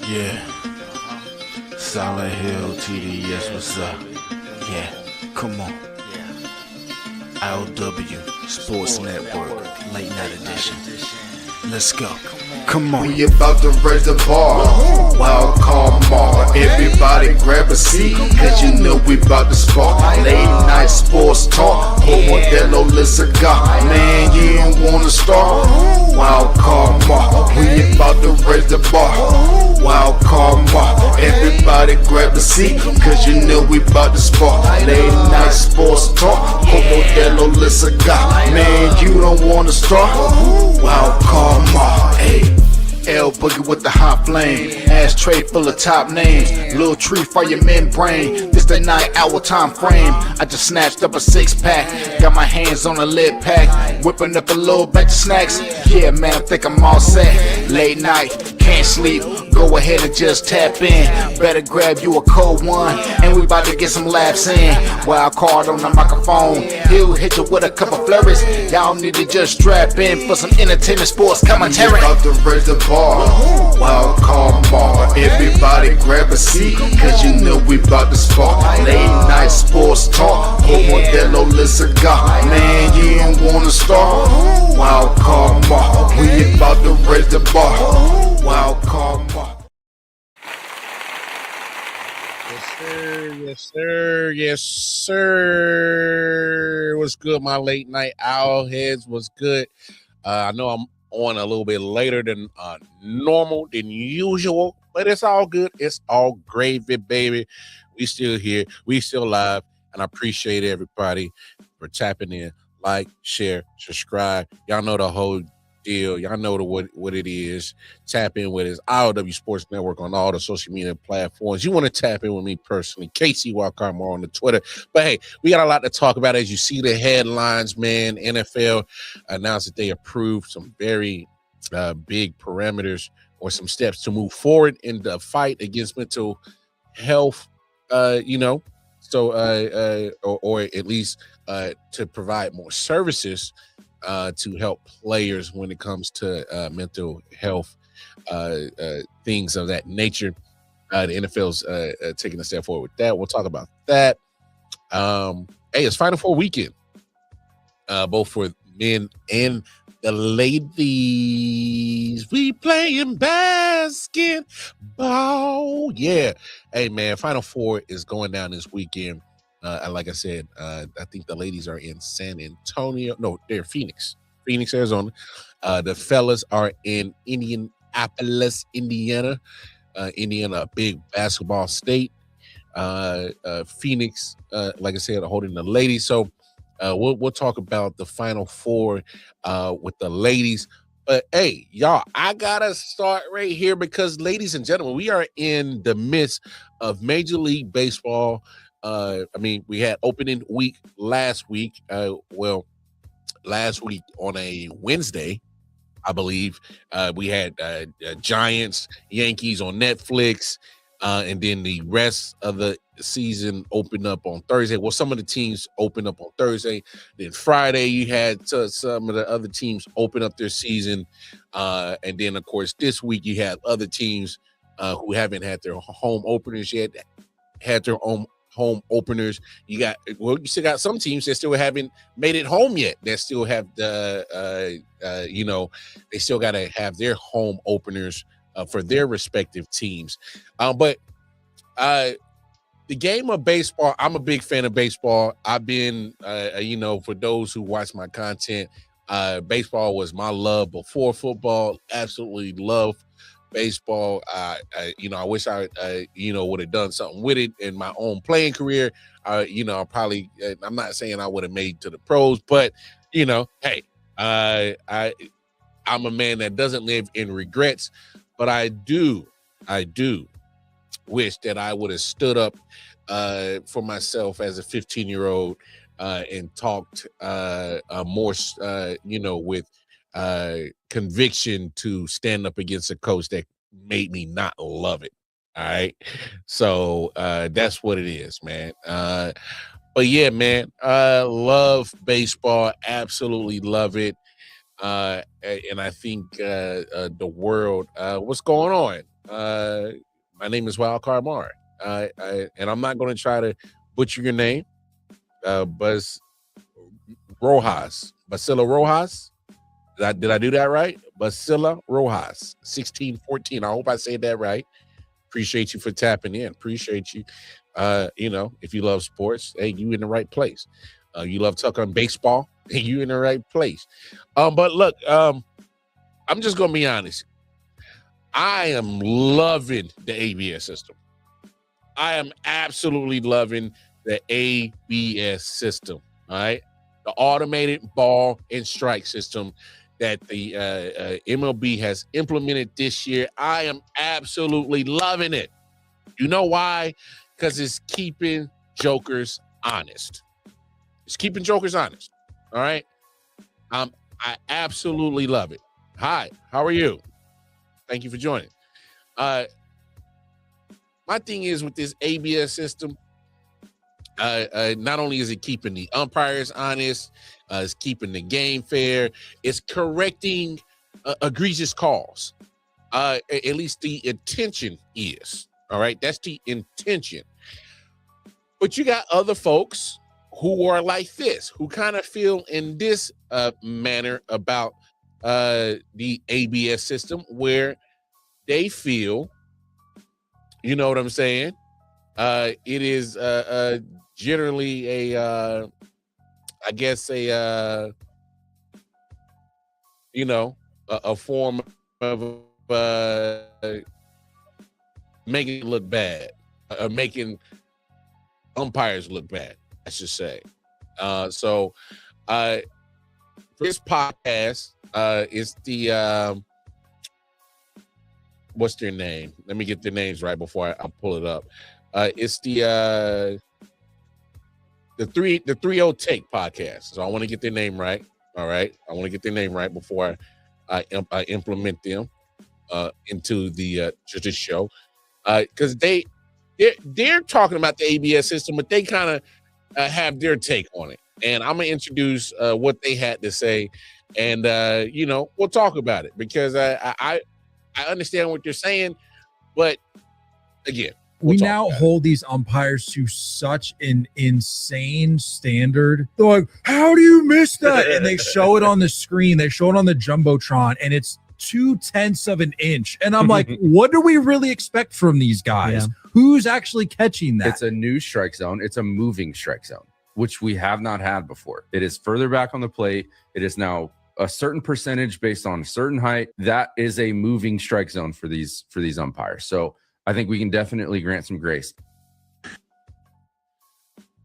Yeah, Silent Hill TDS, what's up? Yeah, come on. I.O.W. Sports Network, late night edition. Let's go. Come on. We about to raise the bar. Wild card mark. Everybody grab a seat, cause you know we about to spark. Late night sports talk. Modelo Le Cigar. Man, you don't wanna start. Wild card mark. We about to raise the bar. Wild card mark. Everybody grab a seat, cause you know we about to spark. Late night sports talk. Modelo Le Cigar. Man, you don't wanna start. Wild card mark. Hey. L Boogie with the hot flame, ashtray full of top names, little tree for your membrane. This the 9 hour time frame. I just snatched up a 6-pack, got my hands on a lid pack, whipping up a little batch of snacks. Yeah, man, I think I'm all set. Late night, can't sleep, go ahead and just tap in. Better grab you a cold one, and we about to get some laughs in. Wild card on the microphone, he'll hit you with a couple flurries. Y'all need to just strap in for some entertainment sports commentary. We about to raise the bar. Wild card bar. Everybody grab a seat, cause you know we about to spark. Late night sports talk. Modelo Le Cigar. Man, you don't wanna start. Wild card bar. We about to raise the bar. Wild card bar. Yes, sir. Yes, sir. What's good, my late night owl heads? What's good? I know I'm on a little bit later than normal, than usual, but it's all good. It's all gravy, baby. We still here. We still live, and I appreciate everybody for tapping in. Like, share, subscribe. Y'all know the whole deal. Y'all know what it is. Tap in with us. I.O.W. Sports Network on all the social media platforms. You want to tap in with me personally, Casey Walker more on the Twitter. But hey, we got a lot to talk about. As you see the headlines, man, NFL announced that they approved some very big parameters or some steps to move forward in the fight against mental health, or at least to provide more services to help players when it comes to mental health things of that nature. The NFL's taking a step forward with that. We'll talk about that. Hey, it's Final Four weekend, both for men and the ladies. We playing basketball. Yeah. Hey, man, Final Four is going down this weekend. Like I said, I think the ladies are in San Antonio. No, they're Phoenix, Arizona. The fellas are in Indianapolis, Indiana. Indiana, a big basketball state. Phoenix, like I said, holding the ladies. So we'll talk about the Final Four with the ladies. But hey, y'all, I gotta start right here because, ladies and gentlemen, we are in the midst of Major League Baseball. We had opening week last week. Last week on a Wednesday, I believe, we had Giants, Yankees on Netflix, and then the rest of the season opened up on Thursday. Well, some of the teams opened up on Thursday. Then Friday, you had some of the other teams open up their season. And then, of course, this week you had other teams who haven't had their home openers yet, had their own home openers. You still got some teams that still haven't made it home yet. That still have they still got to have their home openers for their respective teams. But the game of baseball, I'm a big fan of baseball. I've been, for those who watch my content, baseball was my love before football. Absolutely love baseball. I wish I would have done something with it in my own playing career. Probably, I'm not saying I would have made to the pros, but hey, I'm a man that doesn't live in regrets, but I do wish that I would have stood up for myself as a 15-year-old and talked more, with conviction to stand up against a coach that made me not love it. All right. So that's what it is, man. But yeah, man, love baseball. Absolutely love it. And I think the world. What's going on? My name is Wildcard Mar, and I'm not going to try to butcher your name, Buzz Rojas, Basila Rojas. Did I do that right? Basila Rojas, 1614. I hope I said that right. Appreciate you for tapping in. Appreciate you. If you love sports, hey, you in the right place. You love talking on baseball, hey, you in the right place. But look, I'm just gonna be honest. I am loving the ABS system. I am absolutely loving the ABS system. All right, the automated ball and strike system that the MLB has implemented this year. I am absolutely loving it. You know why? Because it's keeping jokers honest. It's keeping jokers honest. All right. I absolutely love it. Hi, how are you? Thank you for joining. My thing is with this ABS system, not only is it keeping the umpires honest, it's keeping the game fair, it's correcting egregious calls. At least the intention is. All right, that's the intention. But you got other folks who are like this, who kind of feel in this manner about the ABS system, where they feel, you know what I'm saying? It is generally a form of making it look bad, making umpires look bad, I should say. So for this podcast, it's the what's their name? Let me get their names right before I pull it up. It's the 3-0 Take podcast. So I want to get their name right. All right, I want to get their name right before I implement them into the show, because they're talking about the ABS system, but they kind of have their take on it. And I'm gonna introduce what they had to say, and we'll talk about it, because I understand what you're saying, but again, we now hold these umpires to such an insane standard. They're like, how do you miss that? And they show it on the screen. They show it on the Jumbotron, and it's 0.2 of an inch. And I'm like, what do we really expect from these guys? Yeah. Who's actually catching that? It's a new strike zone. It's a moving strike zone, which we have not had before. It is further back on the plate. It is now a certain percentage based on a certain height. That is a moving strike zone for these umpires. So I think we can definitely grant some grace.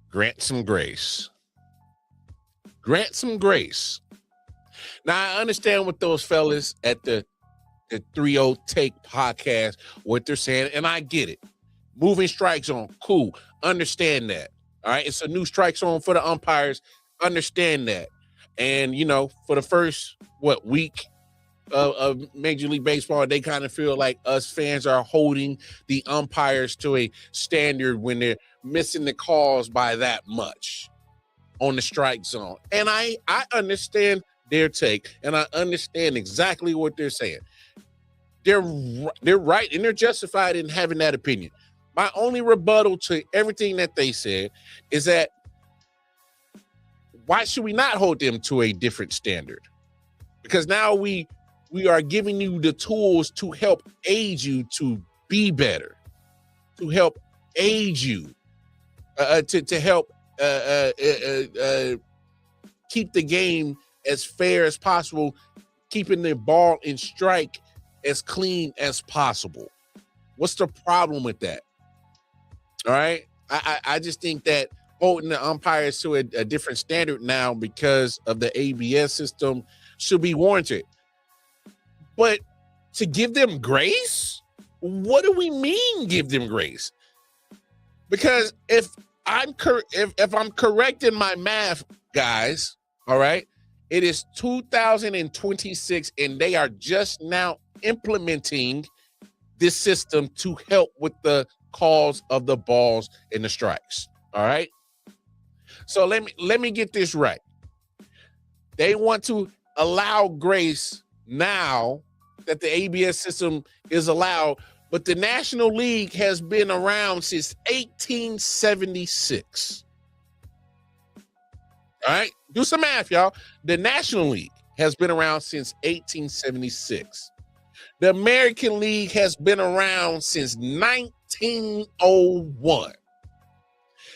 Grant some grace. Grant some grace. Now, I understand what those fellas at the 3-0 Take podcast, what they're saying, and I get it. Moving strike zone, cool. Understand that. All right, it's a new strike zone for the umpires. Understand that. And, for the first, week of Major League Baseball, they kind of feel like us fans are holding the umpires to a standard when they're missing the calls by that much on the strike zone. And I understand their take, and I understand exactly what they're saying. They're right, and they're justified in having that opinion. My only rebuttal to everything that they said is that why should we not hold them to a different standard? Because now we are giving you the tools to help aid you to be better, to help aid you, to help keep the game as fair as possible, keeping the ball in strike as clean as possible. What's the problem with that? All right. I just think that holding the umpires to a different standard now because of the ABS system should be warranted. But to give them grace? What do we mean give them grace? Because if I'm correct in my math, guys, all right, it is 2026, and they are just now implementing this system to help with the calls of the balls and the strikes. All right. So let me get this right. They want to allow grace now that the ABS system is allowed, but the National League has been around since 1876. All right, do some math, y'all. The National League has been around since 1876. The American League has been around since 1901.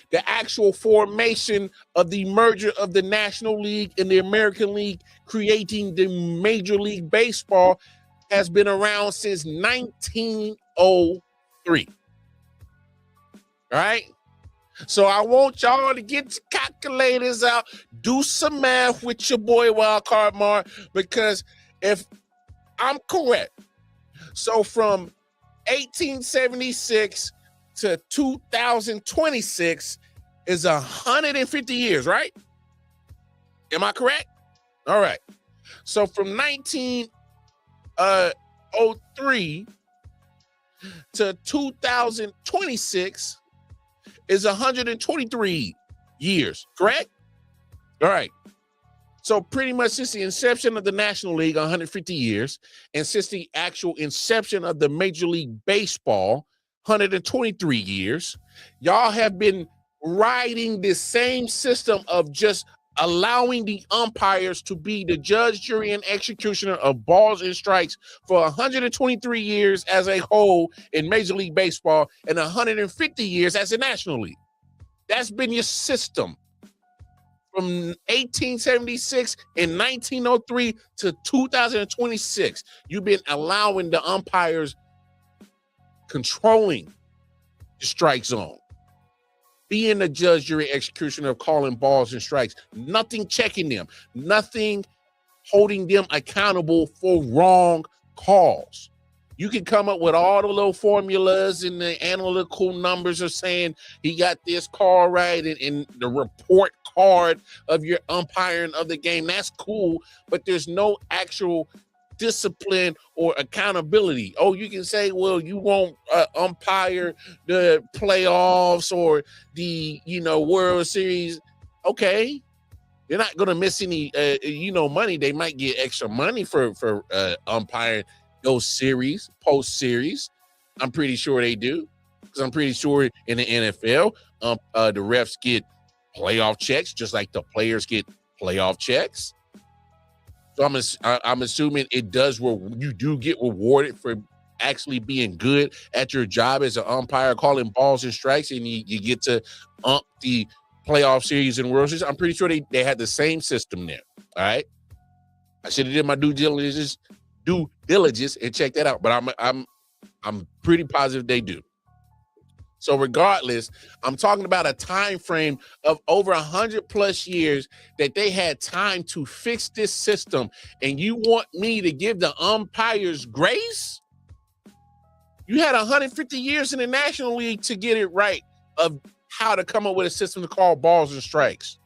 The actual formation of the merger of the National League and the American League, creating the Major League Baseball, has been around since 1903. All right? So I want y'all to get your calculators out, do some math with your boy Wildcard Mark, because if I'm correct, so from 1876 to 2026 is 150 years, right? Am I correct? All right. So from 1903 to 2026 is 123 years, correct? All right. So pretty much since the inception of the National League, 150 years, and since the actual inception of the Major League Baseball, 123 years, y'all have been riding this same system of just allowing the umpires to be the judge, jury, and executioner of balls and strikes for 123 years as a whole in Major League Baseball and 150 years as a National League. That's been your system from 1876 and 1903 to 2026. You've been allowing the umpires controlling the strike zone, being the judge, jury, executioner of calling balls and strikes, nothing checking them, nothing holding them accountable for wrong calls. You can come up with all the little formulas and the analytical numbers of saying he got this call right and the report card of your umpiring of the game. That's cool, but there's no actual discipline or accountability. Oh, you can say, well, you won't umpire the playoffs or the World Series. Okay, they're not going to miss any money. They might get extra money for umpiring those series, post series. I'm pretty sure they do, because I'm pretty sure in the NFL the refs get playoff checks just like the players get playoff checks. So I'm assuming it does where you do get rewarded for actually being good at your job as an umpire, calling balls and strikes, and you get to ump the playoff series and World Series. I'm pretty sure they had the same system there. All right, I should have did my due diligence and check that out, but I'm pretty positive they do. So regardless, I'm talking about a time frame of over 100+ years that they had time to fix this system. And you want me to give the umpires grace? You had 150 years in the National League to get it right of how to come up with a system to call balls and strikes.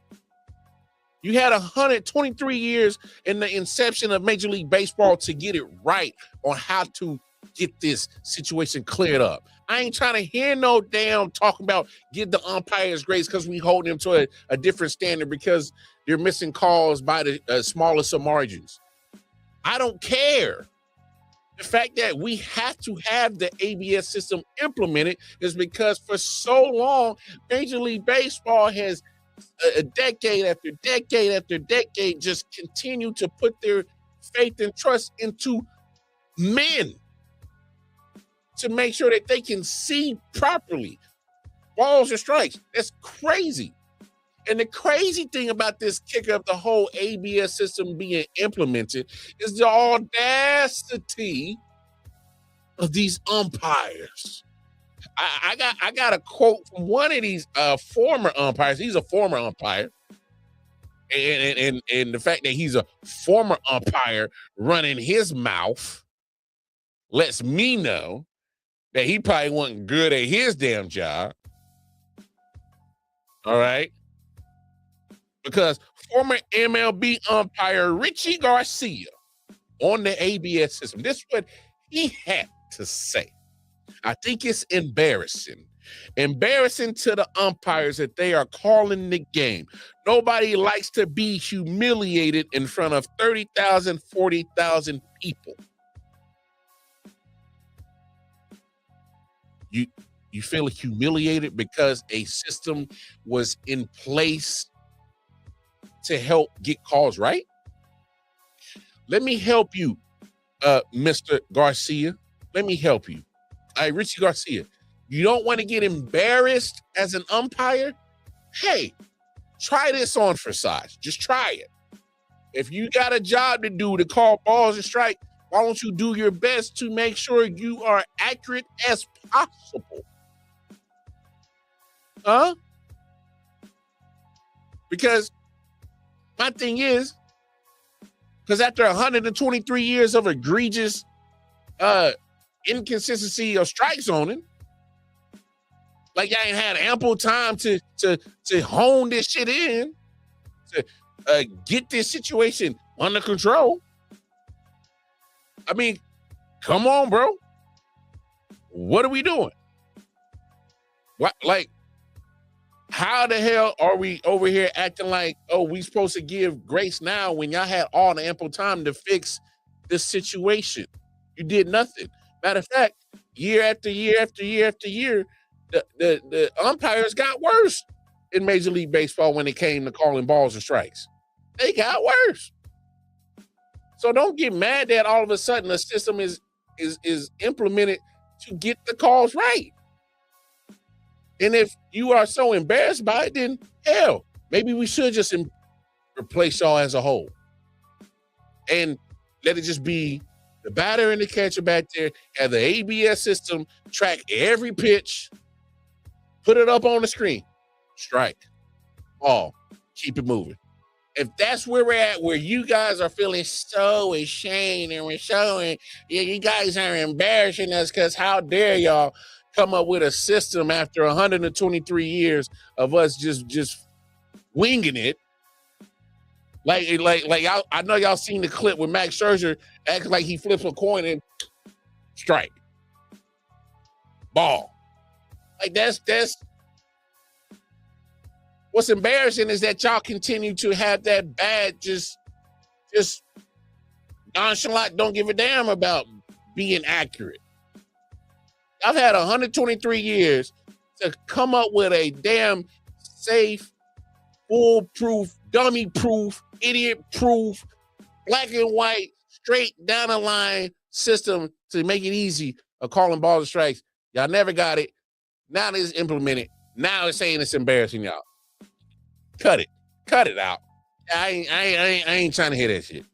You had 123 years in the inception of Major League Baseball to get it right on how to get this situation cleared up. I ain't trying to hear no damn talking about give the umpires grace because we hold them to a different standard because they're missing calls by the smallest of margins. I don't care. The fact that we have to have the ABS system implemented is because for so long, Major League Baseball has a decade after decade after decade just continue to put their faith and trust into men to make sure that they can see properly balls and strikes. That's crazy. And the crazy thing about this kicker of the whole ABS system being implemented is the audacity of these umpires. I got a quote from one of these former umpires. He's a former umpire. And the fact that he's a former umpire running his mouth lets me know that he probably wasn't good at his damn job. All right. Because former MLB umpire Richie Garcia on the ABS system, this is what he had to say. I think it's embarrassing Embarrassing to the umpires that they are calling the game. Nobody likes to be humiliated in front of 30,000, 40,000 people. You feel humiliated because a system was in place to help get calls right? Let me help you, Mr. Garcia. Let me help you. All right, Richie Garcia. You don't want to get embarrassed as an umpire? Hey, try this on for size. Just try it. If you got a job to do to call balls and strike, why don't you do your best to make sure you are accurate as possible? Huh? Because my thing is, because after 123 years of egregious inconsistency of strike zoning, like y'all ain't had ample time to hone this shit in, to get this situation under control. I mean, come on, bro. What are we doing? What, like, how the hell are we over here acting like, oh, we supposed to give grace now when y'all had all the ample time to fix this situation? You did nothing. Matter of fact, year after year after year after year, the umpires got worse in Major League Baseball when it came to calling balls and strikes. They got worse. So don't get mad that all of a sudden the system is implemented to get the calls right. And if you are so embarrassed by it, then hell, maybe we should just replace y'all as a whole. And let it just be the batter and the catcher back there, have the ABS system track every pitch, put it up on the screen, strike, ball, keep it moving. If that's where we're at, where you guys are feeling so ashamed and we're showing, yeah, you guys are embarrassing us because how dare y'all come up with a system after 123 years of us just winging it. Like I know y'all seen the clip with Max Scherzer acting like he flips a coin and strike, ball. Like that's what's embarrassing is that y'all continue to have that bad, just nonchalant, don't give a damn about being accurate. I've had 123 years to come up with a damn safe, foolproof, dummy-proof, idiot-proof, black and white, straight down the line system to make it easy of calling balls and strikes. Y'all never got it. Now it's implemented. Now it's saying it's embarrassing y'all. Cut it out. I ain't trying to hear that shit.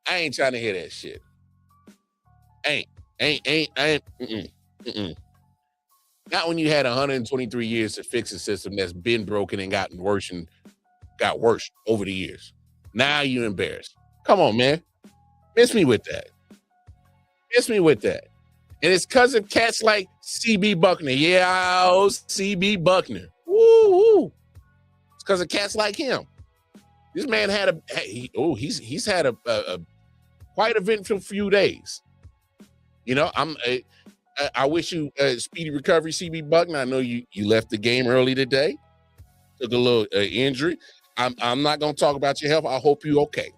I ain't trying to hear that shit. Not when you had 123 years to fix a system that's been broken and gotten worse and got worse over the years. Now you embarrassed. Come on, man. Miss me with that. And it's because of cats like CB Buckner. Yeah, oh, CB Buckner. Woo. It's because of cats like him. This man had he's had a quite eventful few days. You know, I wish you speedy recovery, CB Buckner. I know you left the game early today. Took a little injury. I'm not gonna talk about your health. I hope you okay.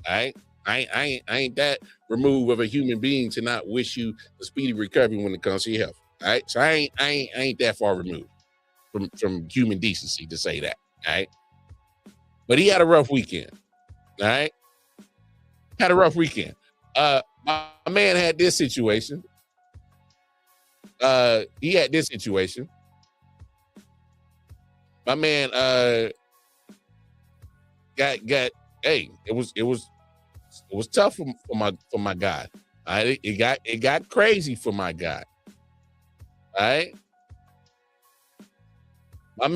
All right. I ain't that removed of a human being to not wish you a speedy recovery when it comes to your health. All right. So I ain't that far removed from human decency to say that. All right. But he had a rough weekend. All right. Had a rough weekend. My man had this situation. He had this situation. My man got hey, it was tough for my guy. All right, it got crazy for my guy. All right.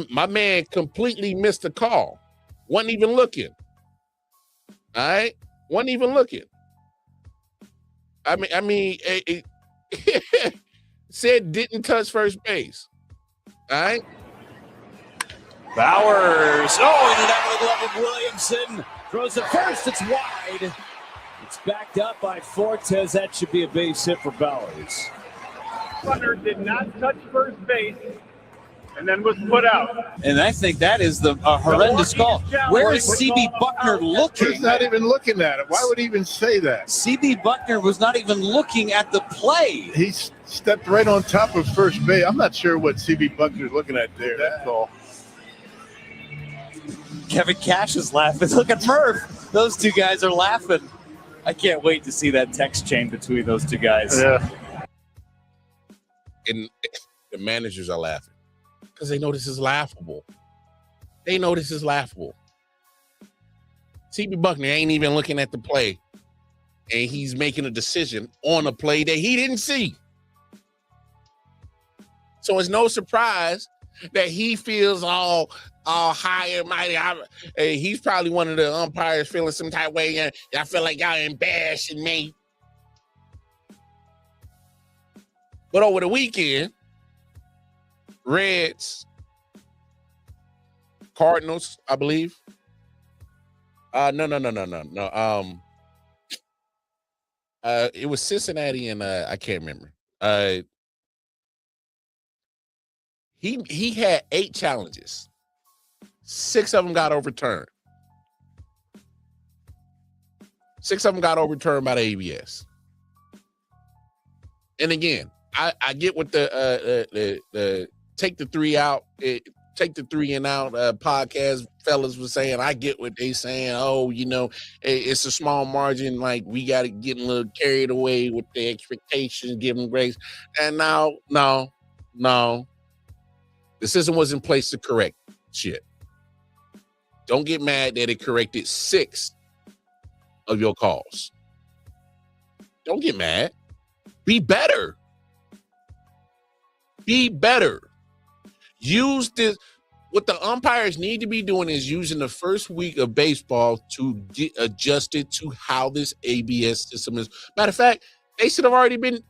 My man completely missed the call. Wasn't even looking. All right. Wasn't even looking. I mean, it said didn't touch first base. All right. Bowers. Oh, into that glove of Williamson. Throws it first. It's wide. It's backed up by Fortes. That should be a base hit for Bowers. Buckner did not touch first base and then was put out. And I think that is the horrendous call. Where is CB Buckner looking? He's not even looking at it. Why would he even say that? CB Buckner was not even looking at the play. He stepped right on top of first base. I'm not sure what CB Buckner's looking at there. That's all. Kevin Cash is laughing. Look at Murph. Those two guys are laughing. I can't wait to see that text chain between those two guys. Yeah. And the managers are laughing because they know this is laughable. They know this is laughable. CB Buckner ain't even looking at the play, and he's making a decision on a play that he didn't see. So it's no surprise that he feels all high and mighty. He's probably one of the umpires feeling some type of way. And I feel like y'all embarrassing me. But over the weekend, Reds, Cardinals, I believe. No. It was Cincinnati and I can't remember. He had 8 challenges. 6 of them got overturned. 6 of them got overturned by the ABS. And again, I get what the take the 3 out, take the 3 and out podcast fellas was saying. I get what they saying. Oh, you know, it's a small margin. Like we got to get a little carried away with the expectations, give them grace. And now, no. The system was in place to correct shit. Don't get mad that it corrected 6 of your calls. Don't get mad. Be better. Be better. Use this. What the umpires need to be doing is using the first week of baseball to get adjusted to how this ABS system is. Matter of fact, they should have already been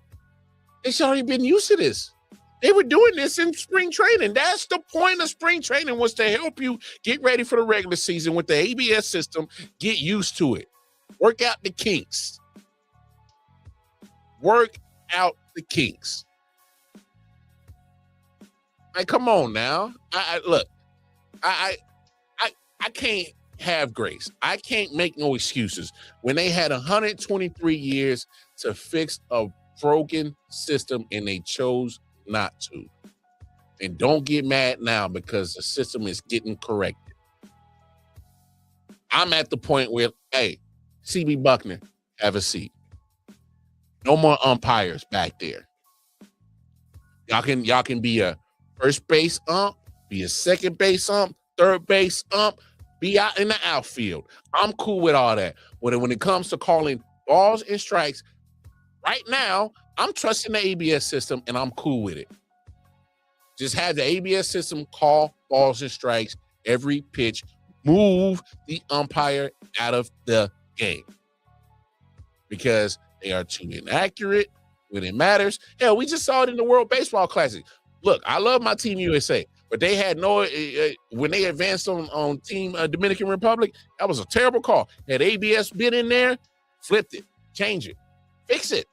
used to this. They were doing this in spring training. That's the point of spring training, was to help you get ready for the regular season with the ABS system. Get used to it. Work out the kinks. Work out the kinks. Like, come on now. I can't have grace. I can't make no excuses when they had 123 years to fix a broken system and they chose not to. And don't get mad now because the system is getting corrected. I'm at the point where, hey, CB Buckner, have a seat. No more umpires back there. Y'all can be a first base ump, be a second base ump, third base ump, be out in the outfield. I'm cool with all that. When it comes to calling balls and strikes, right now, I'm trusting the ABS system, and I'm cool with it. Just have the ABS system call balls and strikes every pitch. Move the umpire out of the game because they are too inaccurate when it matters. Hell, we just saw it in the World Baseball Classic. Look, I love my Team USA, but they had no when they advanced on Team Dominican Republic. That was a terrible call. Had ABS been in there, flipped it, change it, fix it.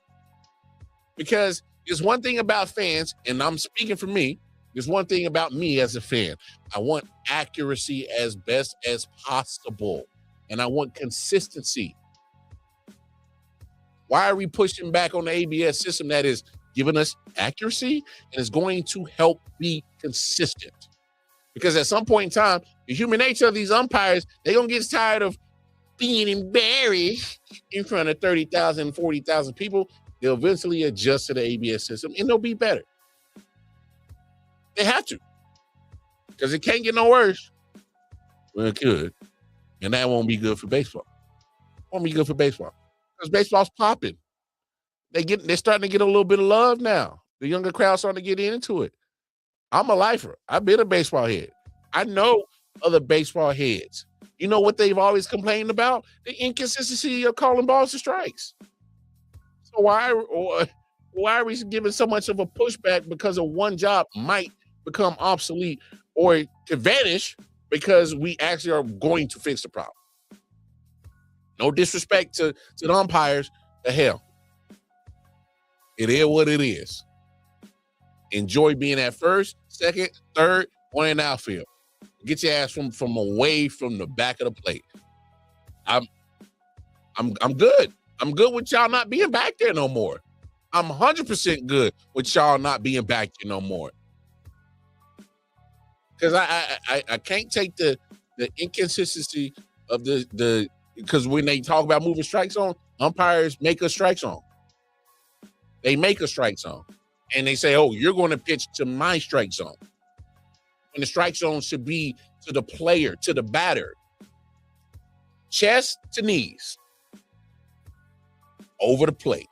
Because there's one thing about fans, and I'm speaking for me, there's one thing about me as a fan. I want accuracy as best as possible, and I want consistency. Why are we pushing back on the ABS system that is giving us accuracy and is going to help be consistent? Because at some point in time, the human nature of these umpires, they're going to get tired of being embarrassed in front of 30,000, 40,000 people. They'll eventually adjust to the ABS system, and they'll be better. They have to. Because it can't get no worse. Well, it could. And that won't be good for baseball. Won't be good for baseball. Because baseball's popping. They're starting to get a little bit of love now. The younger crowd's starting to get into it. I'm a lifer. I've been a baseball head. I know other baseball heads. You know what they've always complained about? The inconsistency of calling balls and strikes. So why are we giving so much of a pushback because of one job might become obsolete or to vanish because we actually are going to fix the problem? No disrespect to the umpires. The hell. It is what it is. Enjoy being at first, second, third, or in the outfield. Get your ass from away from the back of the plate. I'm good. I'm good with y'all not being back there no more. I'm 100% good with y'all not being back there no more. Because I can't take the inconsistency of the because when they talk about moving strike zone, umpires make a strike zone. They make a strike zone. And they say, oh, you're going to pitch to my strike zone. And the strike zone should be to the player, to the batter. Chest to knees. Over the plate.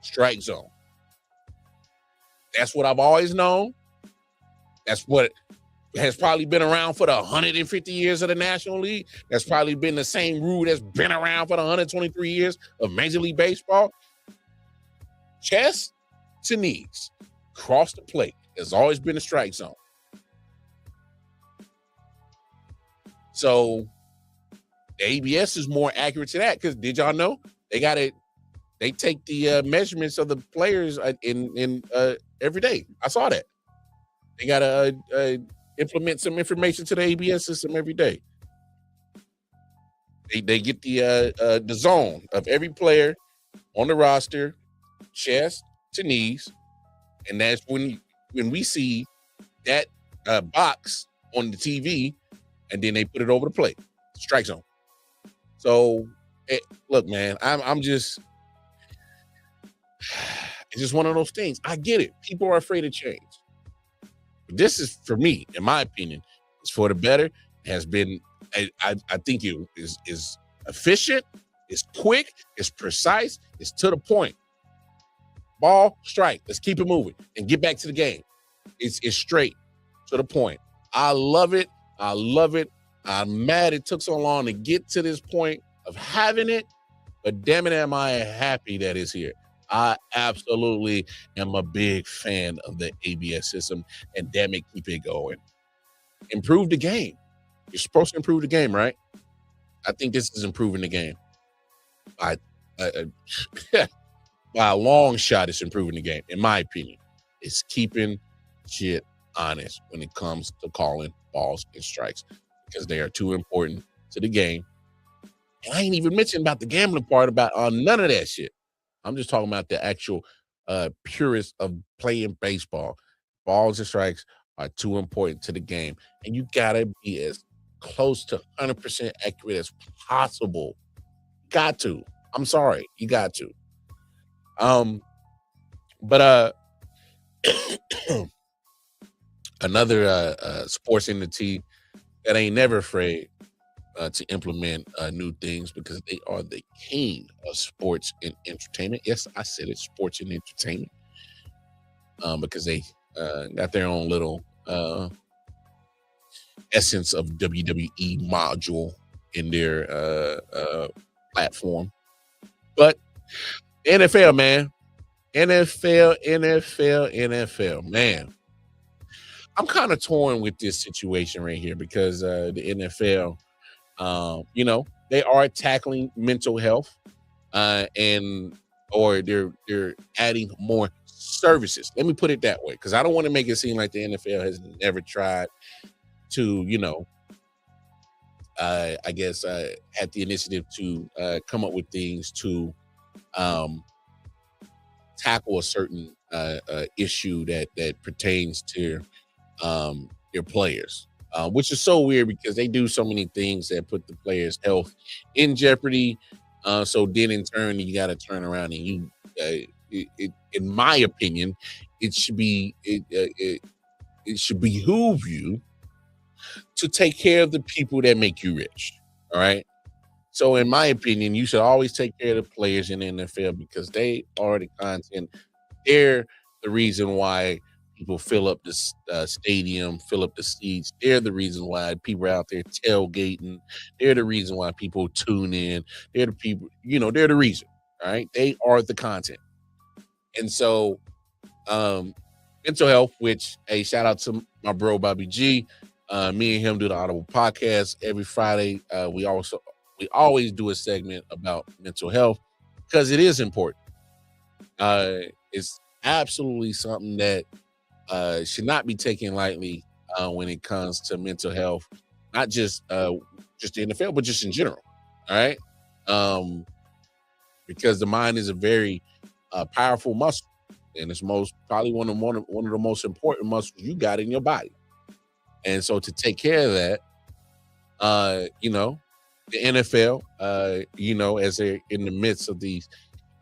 Strike zone. That's what I've always known. That's what has probably been around for the 150 years of the National League. That's probably been the same rule that's been around for the 123 years of Major League Baseball. Chest to knees. Cross the plate. There's always been a strike zone. So the ABS is more accurate to that because did y'all know they take the measurements of the players in every day. I saw that. They got to implement some information to the ABS system every day. They get the zone of every player on the roster, chest to knees, and that's when we see that box on the TV, and then they put it over the plate, strike zone. So, look, man, I'm just. It's just one of those things. I get it. People are afraid of change. But this is, for me, in my opinion, it's for the better. It has been, I think it is efficient, it's quick, it's precise, it's to the point. Ball, strike. Let's keep it moving and get back to the game. It's straight to the point. I love it. I love it. I'm mad it took so long to get to this point of having it, but damn it, am I happy that it's here. I absolutely am a big fan of the ABS system, and damn it, keep it going. Improve the game. You're supposed to improve the game, right? I think this is improving the game. By a long shot, it's improving the game, in my opinion. It's keeping shit honest when it comes to calling balls and strikes because they are too important to the game. And I ain't even mentioned about the gambling part about none of that shit. I'm just talking about the actual purist of playing baseball. Balls and strikes are too important to the game. And you got to be as close to 100% accurate as possible. Got to. I'm sorry. You got to. But another sports entity that ain't never afraid to implement new things because they are the king of sports and entertainment. Yes, I said it, sports and entertainment. Because they got their own little essence of WWE module in their platform. But NFL, man. NFL, man. I'm kind of torn with this situation right here because the NFL, they are tackling mental health or they're adding more services. Let me put it that way because I don't want to make it seem like the NFL has never tried to, had the initiative to come up with things to tackle a certain issue that pertains to your players, which is so weird because they do so many things that put the players' health in jeopardy. So then in turn, you got to turn around and in my opinion, it should behoove you to take care of the people that make you rich. All right. So in my opinion, you should always take care of the players in the NFL because they are the content. They're the reason why people fill up the stadium, fill up the seats. They're the reason why people are out there tailgating. They're the reason why people tune in. They're the people, they're the reason. All right. They are the content. And so mental health, which, hey, shout out to my bro, Bobby G. Me and him do the I.O.W podcast every Friday. We always do a segment about mental health because it is important. It's absolutely something that should not be taken lightly when it comes to mental health, not just the NFL, but just in general. All right, because the mind is a very powerful muscle, and it's probably one of the most important muscles you got in your body. And so to take care of that, the NFL, as they're in the midst of these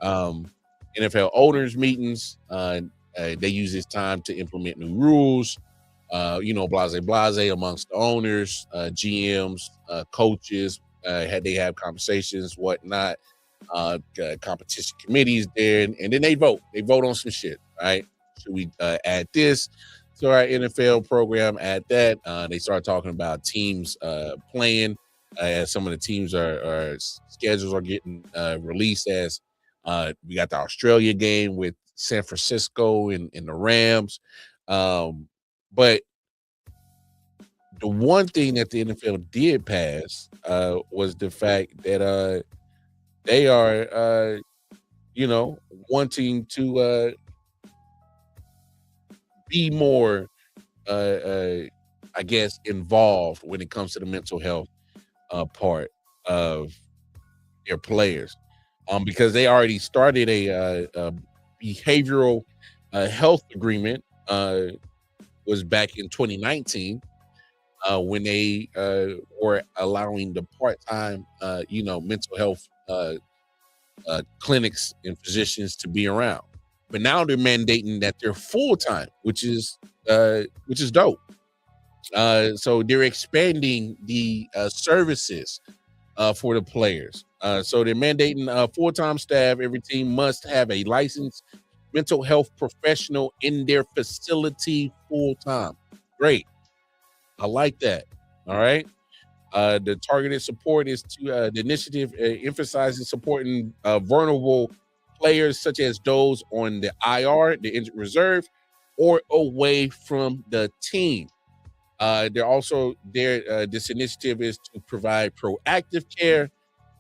NFL owners meetings, they use this time to implement new rules, blase amongst the owners, GMs, coaches, they have conversations, whatnot, competition committees there, and then they vote on some shit, right? Should we add this to our NFL program, add that? They start talking about teams playing, as some of the teams are schedules are getting released, as we got the Australia game with San Francisco and the Rams. But the one thing that the NFL did pass was the fact that they are, wanting to be more, involved when it comes to the mental health part of their players, because they already started a behavioral health agreement. Was back in 2019 when they were allowing the part-time, mental health clinics and physicians to be around. But now they're mandating that they're full-time, which is dope. So they're expanding the services for the players. So they're mandating full-time staff. Every team must have a licensed mental health professional in their facility full-time. Great. I like that. All right. The targeted support is to the initiative emphasizes supporting vulnerable players such as those on the IR, the injured reserve, or away from the team. This initiative is to provide proactive care.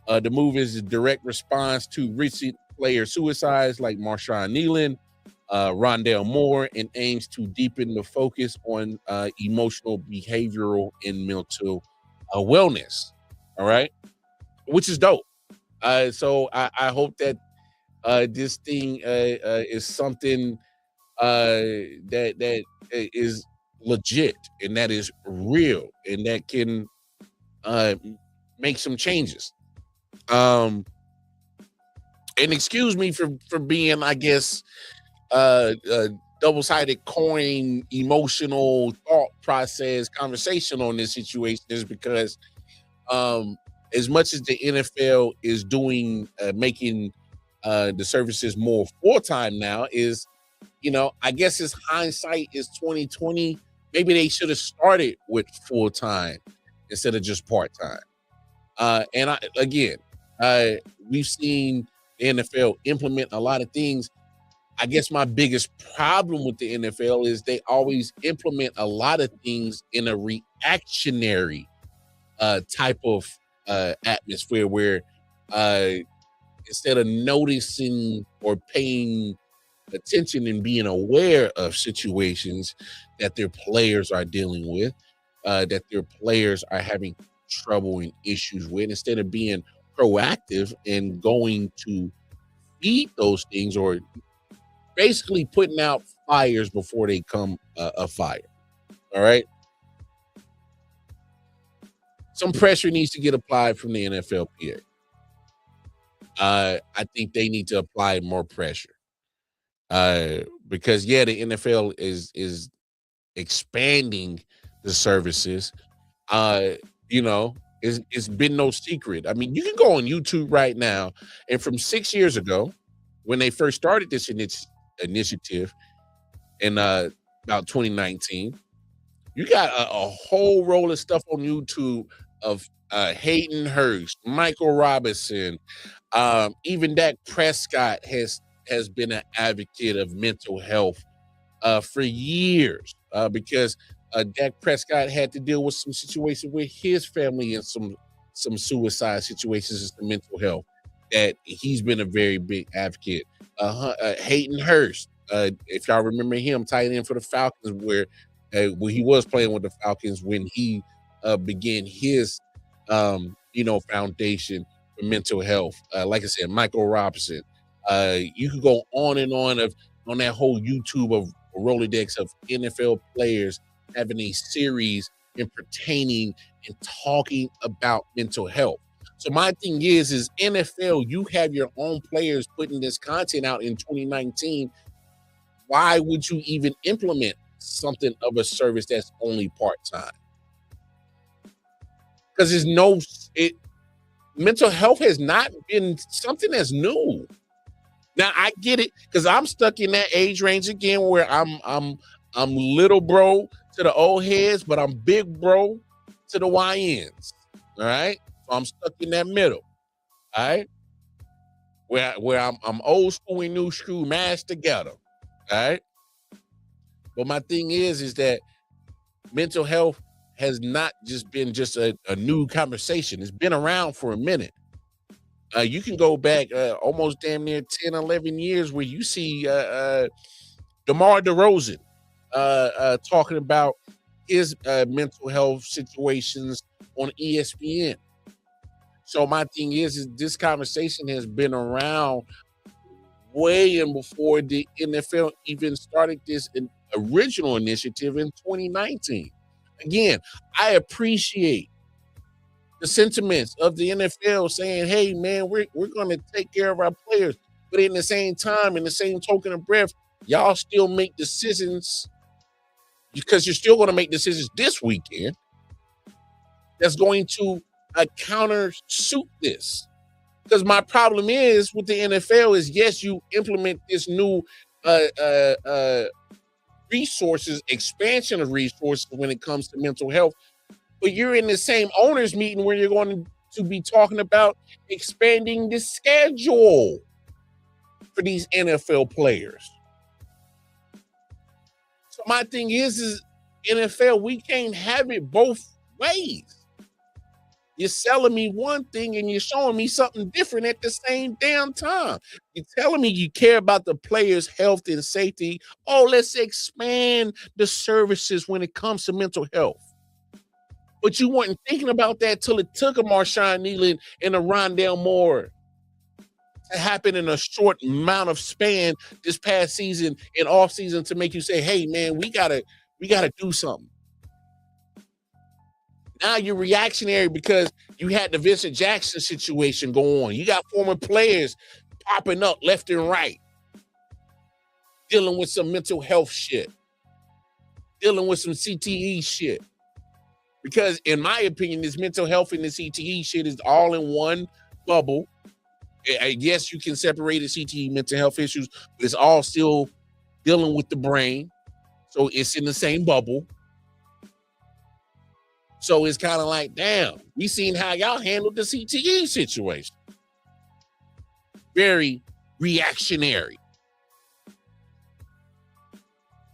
The move is a direct response to recent player suicides like Marshawn Nealon, Rondale Moore, and aims to deepen the focus on emotional, behavioral, and mental wellness. All right, which is dope. So I hope that this thing is something that is legit and that is real and that can make some changes. And excuse me for being, I guess, double-sided coin, emotional thought process conversation on this situation, is because as much as the NFL is doing, making the services more full-time now, is, I guess it's hindsight is 2020. Maybe they should have started with full-time instead of just part-time. We've seen the NFL implement a lot of things. I guess my biggest problem with the NFL is they always implement a lot of things in a reactionary type of atmosphere where instead of noticing or paying attention and being aware of situations that their players are dealing with, that their players are having trouble and issues with, instead of being proactive and going to feed those things, or basically putting out fires before they come a fire. All right. Some pressure needs to get applied from the NFLPA. I think they need to apply more pressure. Because the NFL is expanding the services. It's been no secret. I mean, you can go on YouTube right now, and from 6 years ago, when they first started this initiative in about 2019, you got a whole roll of stuff on YouTube of Hayden Hurst, Michael Robinson, even Dak Prescott has been an advocate of mental health for years, because Dak Prescott had to deal with some situations with his family and some suicide situations and some mental health that he's been a very big advocate. Hayden Hurst, If y'all remember him, tight end for the Falcons, where he was playing with the Falcons when he began his foundation for mental health. Like I said, Michael Robinson. You could go on and on that whole YouTube of Rolodex of NFL players having a series and pertaining and talking about mental health. So my thing is NFL, you have your own players putting this content out in 2019. Why would you even implement something of a service that's only part-time? Because mental health has not been something that's new. Now I get it, because I'm stuck in that age range again where I'm little bro to the old heads, but I'm big bro to the YNs. All right. So I'm stuck in that middle. All right. Where I'm old school and new school mashed together. All right. But my thing is that mental health has not just been a new conversation. It's been around for a minute. You can go back almost damn near 10, 11 years where you see DeMar DeRozan talking about his mental health situations on ESPN. So my thing is this conversation has been around way and before the NFL even started this original initiative in 2019. Again, I appreciate the sentiments of the NFL saying, hey, man, we're going to take care of our players. But in the same time, in the same token of breath, y'all still make decisions, because you're still going to make decisions this weekend that's going to counter suit this. Because my problem is with the NFL is, yes, you implement this new resources, expansion of resources when it comes to mental health, but you're in the same owners meeting where you're going to be talking about expanding the schedule for these NFL players. So my thing is NFL, we can't have it both ways. You're selling me one thing and you're showing me something different at the same damn time. You're telling me you care about the players' health and safety. Oh, let's expand the services when it comes to mental health. But you weren't thinking about that till it took a Marshawn Nealon and a Rondale Moore to happen in a short amount of span this past season and off season to make you say, hey, man, we gotta do something. Now you're reactionary because you had the Vincent Jackson situation go on. You got former players popping up left and right, dealing with some mental health shit, dealing with some CTE shit. Because in my opinion, this mental health and the CTE shit is all in one bubble. I guess you can separate the CTE mental health issues, but it's all still dealing with the brain. So it's in the same bubble. So it's kind of like, damn, we seen how y'all handled the CTE situation. Very reactionary.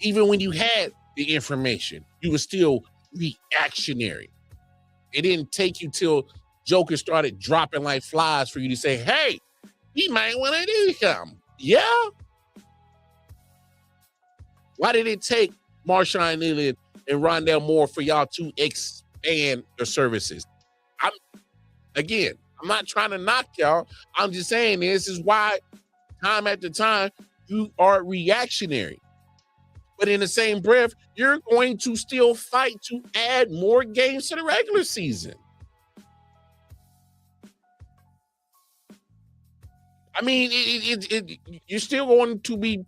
Even when you had the information, you were still reactionary. It didn't take you till Joker started dropping like flies for you to say, hey, we might want to do something. Yeah? Why did it take Marshawn Nealon and Rondale Moore for y'all to expand your services? I'm not trying to knock y'all. I'm just saying this is why time after time you are reactionary. But in the same breath, you're going to still fight to add more games to the regular season. I mean, you're still going to be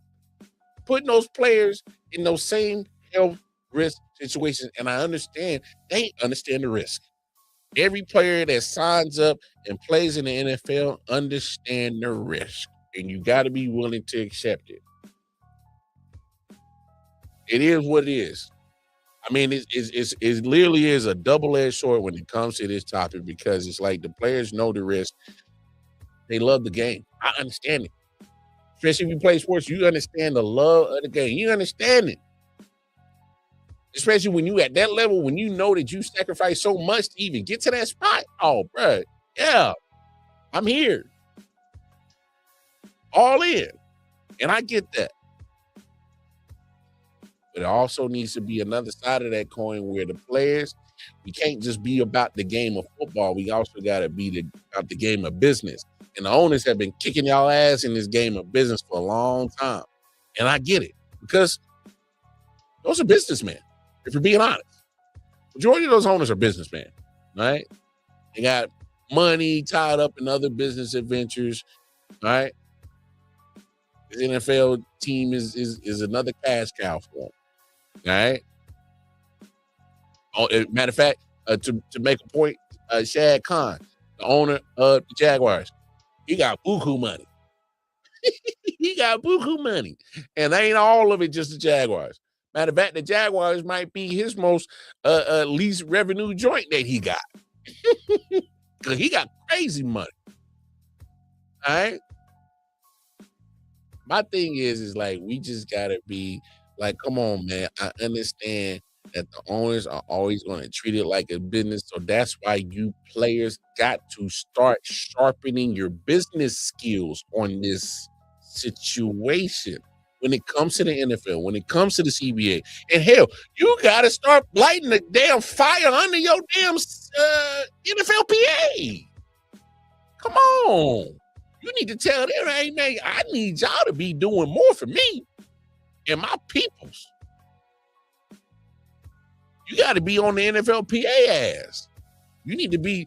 putting those players in those same health risk situations. And I understand, they understand the risk. Every player that signs up and plays in the NFL understand the risk. And you got to be willing to accept it. It is what it is. I mean, it literally is a double-edged sword when it comes to this topic, because it's like the players know the risk. They love the game. I understand it. Especially if you play sports, you understand the love of the game. You understand it. Especially when you at that level, when you know that you sacrifice so much to even get to that spot. Oh, bro. Yeah. I'm here. All in. And I get that. But it also needs to be another side of that coin where the players, we can't just be about the game of football. We also got to be about the game of business. And the owners have been kicking y'all ass in this game of business for a long time. And I get it because those are businessmen, if you're being honest. Majority of those owners are businessmen, right? They got money tied up in other business adventures, right? The NFL team is another cash cow for them, right? Oh, matter of fact, to make a point, Shad Khan, the owner of the Jaguars, he got buku money. He got buku money. And ain't all of it just the Jaguars. Matter of fact, the Jaguars might be his most least revenue joint that he got. Because he got crazy money. All right? My thing is like, we just got to be like, come on, man. I understand that the owners are always going to treat it like a business. So that's why you players got to start sharpening your business skills on this situation. When it comes to the NFL, when it comes to the CBA, and hell, you got to start lighting the damn fire under your damn NFLPA. Come on. You need to tell them, hey, man, I need y'all to be doing more for me and my peoples. You got to be on the NFLPA ass. You need to be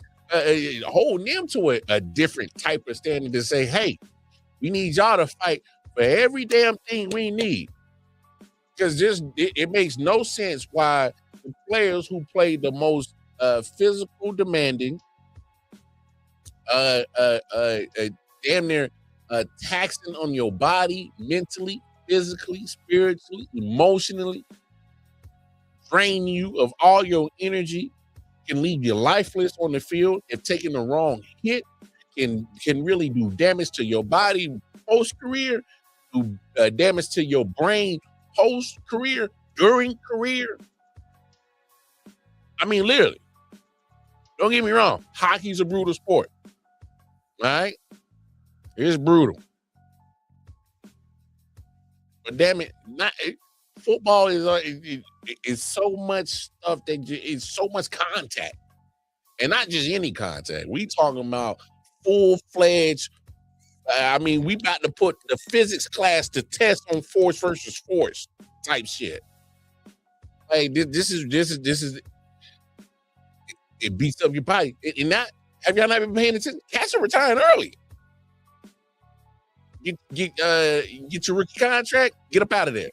holding them to a different type of standard to say, hey, we need y'all to fight for every damn thing we need. Because it makes no sense why the players who play the most physical demanding, damn near taxing on your body, mentally, physically, spiritually, emotionally, drain you of all your energy, can leave you lifeless on the field. If taking the wrong hit can really do damage to your body post-career, do damage to your brain post-career, during career. I mean, literally. Don't get me wrong. Hockey's a brutal sport. All right? It's brutal. But damn it, football is so much stuff that it's so much contact. And not just any contact. We talking about full-fledged. I mean, we about to put the physics class to test on force versus force type shit. Like this is it beats up your body. And not have y'all not been paying attention? Cats are retiring early. Get your rookie contract, get up out of there.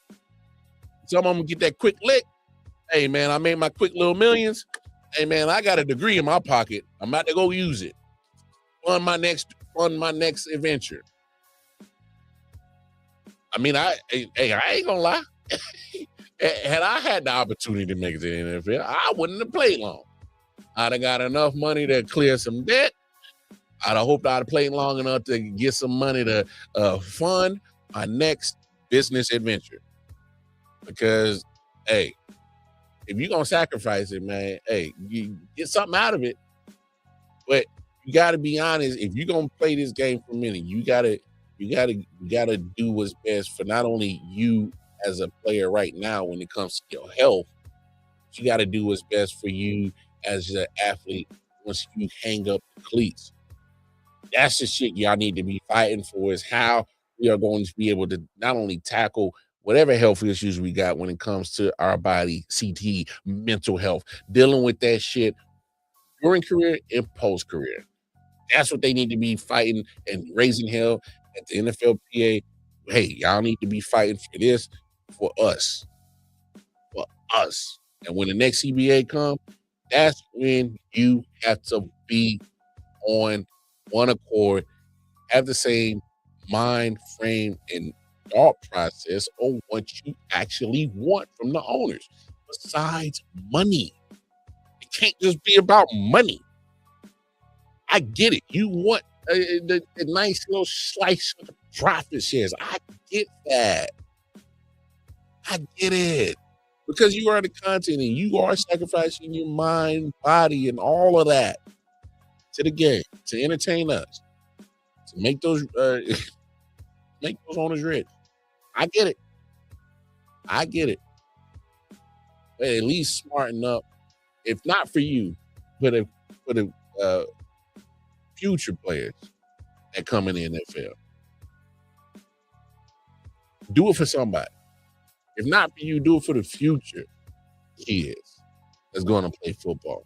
Some of them get that quick lick. Hey man, I made my quick little millions. Hey man, I got a degree in my pocket. I'm about to go use it. Fund my next adventure. I mean, I ain't gonna lie. Had I had the opportunity to make it to the NFL, I wouldn't have played long. I'd have got enough money to clear some debt. I'd have hoped I'd have played long enough to get some money to fund my next business adventure. Because, hey, if you're gonna sacrifice it, man, hey, you get something out of it. But you gotta be honest. If you're gonna play this game for a minute, you gotta do what's best for not only you as a player right now when it comes to your health, but you gotta do what's best for you as an athlete once you hang up the cleats. That's the shit y'all need to be fighting for, is how we are going to be able to not only tackle whatever health issues we got when it comes to our body, CT, mental health, dealing with that shit during career and post-career. That's what they need to be fighting and raising hell at the NFLPA. Hey, y'all need to be fighting for this for us. For us. And when the next CBA comes, that's when you have to be on one accord, have the same mind frame and thought process on what you actually want from the owners. Besides money. It can't just be about money. I get it. You want the nice little slice of the profit shares. I get that. I get it. Because you are the content and you are sacrificing your mind, body, and all of that to the game, to entertain us, to make those owners rich. I get it. I get it. but at least smarten up. If not for you, for the future players that come in the NFL. Do it for somebody. If not for you, do it for the future kids that's going to play football.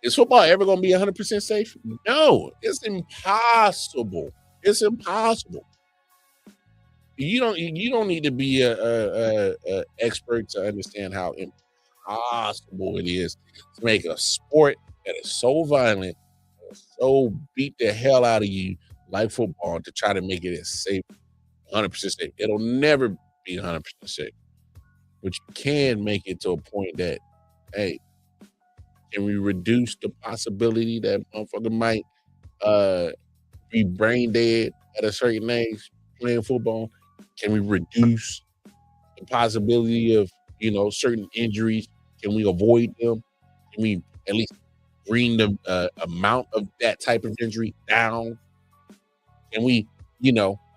Is football ever going to be 100% safe? No, it's impossible. It's impossible. You don't need to be a expert to understand how impossible it is to make a sport that is so violent, so beat the hell out of you like football to try to make it as safe, 100% safe. It'll never be 100% safe, but you can make it to a point that, hey, can we reduce the possibility that motherfucker might be brain dead at a certain age playing football? Can we reduce the possibility of, certain injuries? Can we avoid them? Can we at least bring the amount of that type of injury down? Can we,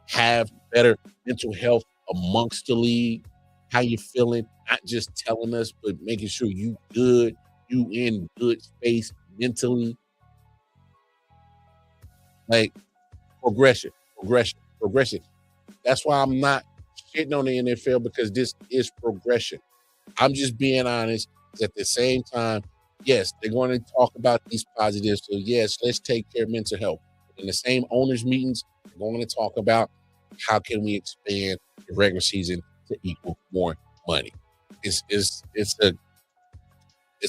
have better mental health amongst the league? How you feeling? Not just telling us, but making sure you good, you in good space mentally. Like progression. That's why I'm not shitting on the NFL, because this is progression. I'm just being honest. At the same time, yes, they're going to talk about these positives. So yes, let's take care of mental health. In the same owners meetings, they're going to talk about how can we expand the regular season to equal more money. It's